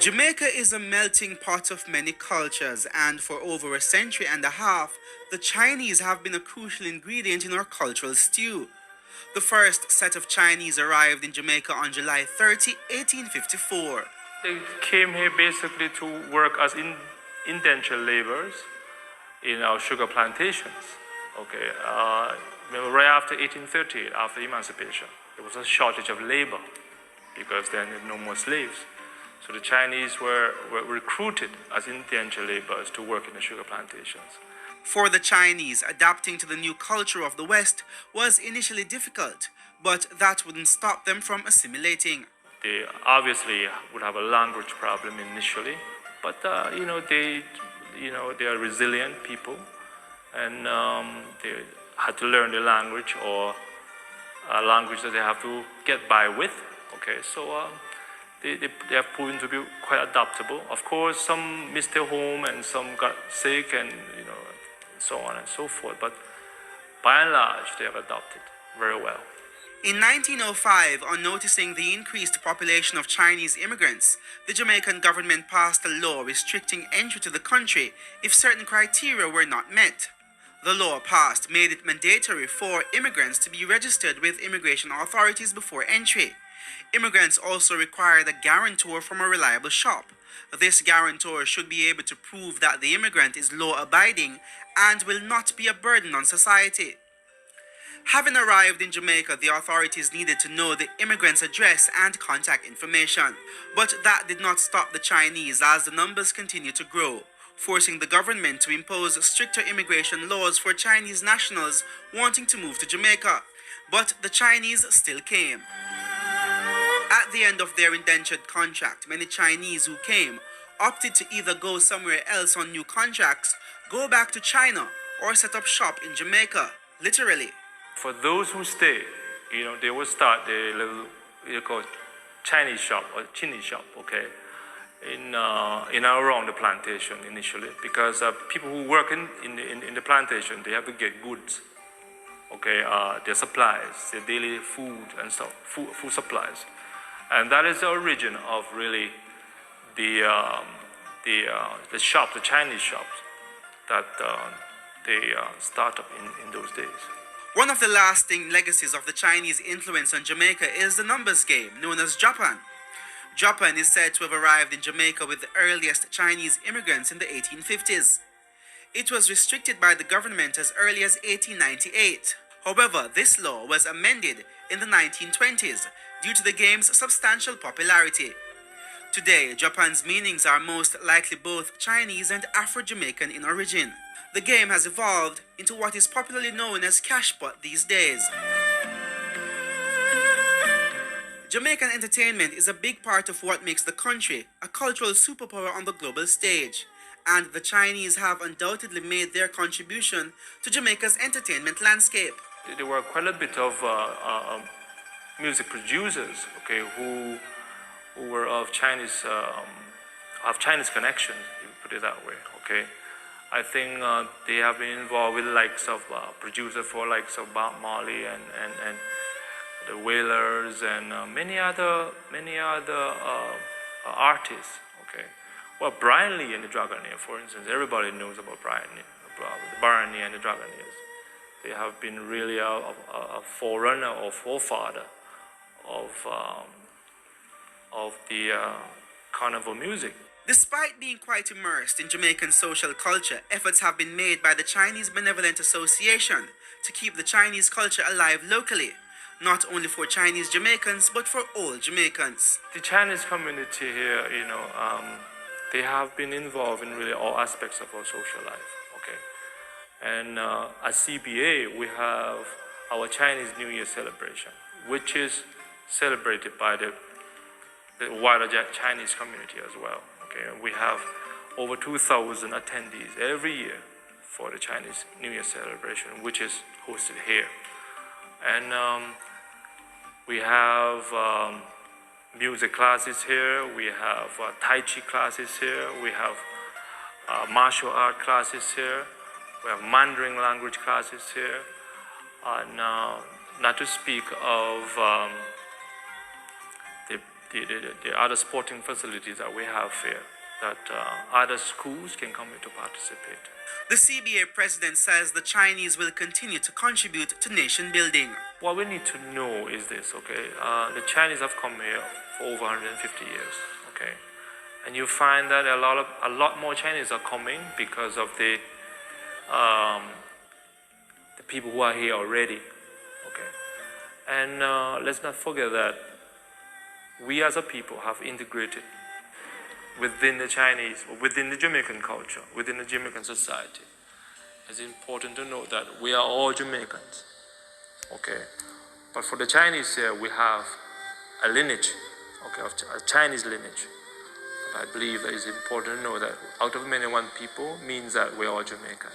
Jamaica is a melting pot of many cultures, and for over a century and a half, the Chinese have been a crucial ingredient in our cultural stew. The first set of Chinese arrived in Jamaica on July 30, 1854. They came here basically to work as indentured laborers in our sugar plantations. Okay, right after 1838, after emancipation, there was a shortage of labor because there were no more slaves. So the Chinese were recruited as indentured laborers to work in the sugar plantations. For the Chinese, adapting to the new culture of the West was initially difficult, but that wouldn't stop them from assimilating. They obviously would have a language problem initially, but they are resilient people, and they had to learn the language or a language that they have to get by with. Okay, so they have proven to be quite adaptable. Of course, some missed their home and some got sick, and so on and so forth. But by and large, they have adapted very well. In 1905, on noticing the increased population of Chinese immigrants, the Jamaican government passed a law restricting entry to the country if certain criteria were not met. The law passed made it mandatory for immigrants to be registered with immigration authorities before entry. Immigrants also required a guarantor from a reliable shop. This guarantor should be able to prove that the immigrant is law-abiding and will not be a burden on society. Having arrived in Jamaica, the authorities needed to know the immigrant's address and contact information. But that did not stop the Chinese as the numbers continued to grow, forcing the government to impose stricter immigration laws for Chinese nationals wanting to move to Jamaica. But the Chinese still came. At the end of their indentured contract, many Chinese who came opted to either go somewhere else on new contracts, go back to China, or set up shop in Jamaica, literally. For those who stay, they will start their little, called Chinese shop or Chinese shop, okay, in around the plantation initially, because people who work in the plantation, they have to get goods, okay, their supplies, their daily food and stuff, food supplies, and that is the origin of really the shop, the Chinese shops that they start up in those days. One of the lasting legacies of the Chinese influence on Jamaica is the numbers game, known as Japan. Japan is said to have arrived in Jamaica with the earliest Chinese immigrants in the 1850s. It was restricted by the government as early as 1898. However, this law was amended in the 1920s due to the game's substantial popularity. Today, Japan's meanings are most likely both Chinese and Afro-Jamaican in origin. The game has evolved into what is popularly known as cashpot these days. Jamaican entertainment is a big part of what makes the country a cultural superpower on the global stage, and the Chinese have undoubtedly made their contribution to Jamaica's entertainment landscape. There were quite a bit of music producers, okay, who were of Chinese connections, if you put it that way, okay. I think they have been involved with the likes of producers for likes of Bob Marley and the Wailers and many other artists. Okay, well, Brian Lee and the Dragonaires, for instance, everybody knows about Brian Lee and the Dragonaires. They have been really a forerunner or forefather of the carnival music. Despite being quite immersed in Jamaican social culture, efforts have been made by the Chinese Benevolent Association to keep the Chinese culture alive locally, not only for Chinese Jamaicans, but for all Jamaicans. The Chinese community here, they have been involved in really all aspects of our social life, okay? And at CBA, we have our Chinese New Year celebration, which is celebrated by the wider Chinese community as well. Okay, we have over 2,000 attendees every year for the Chinese New Year celebration, which is hosted here. And we have music classes here, we have Tai Chi classes here, we have martial art classes here, we have Mandarin language classes here, and not to speak of the other sporting facilities that we have here, that other schools can come here to participate. The CBA president says the Chinese will continue to contribute to nation building. What we need to know is this, okay? The Chinese have come here for over 150 years, okay? And you find that a lot more Chinese are coming because of the people who are here already, okay? And let's not forget that we as a people have integrated within the Chinese, within the Jamaican culture, within the Jamaican society. It's important to note that we are all Jamaicans, okay? But for the Chinese here, we have a lineage, okay, a Chinese lineage. But I believe that it's important to know that out of many one people means that we're all Jamaican.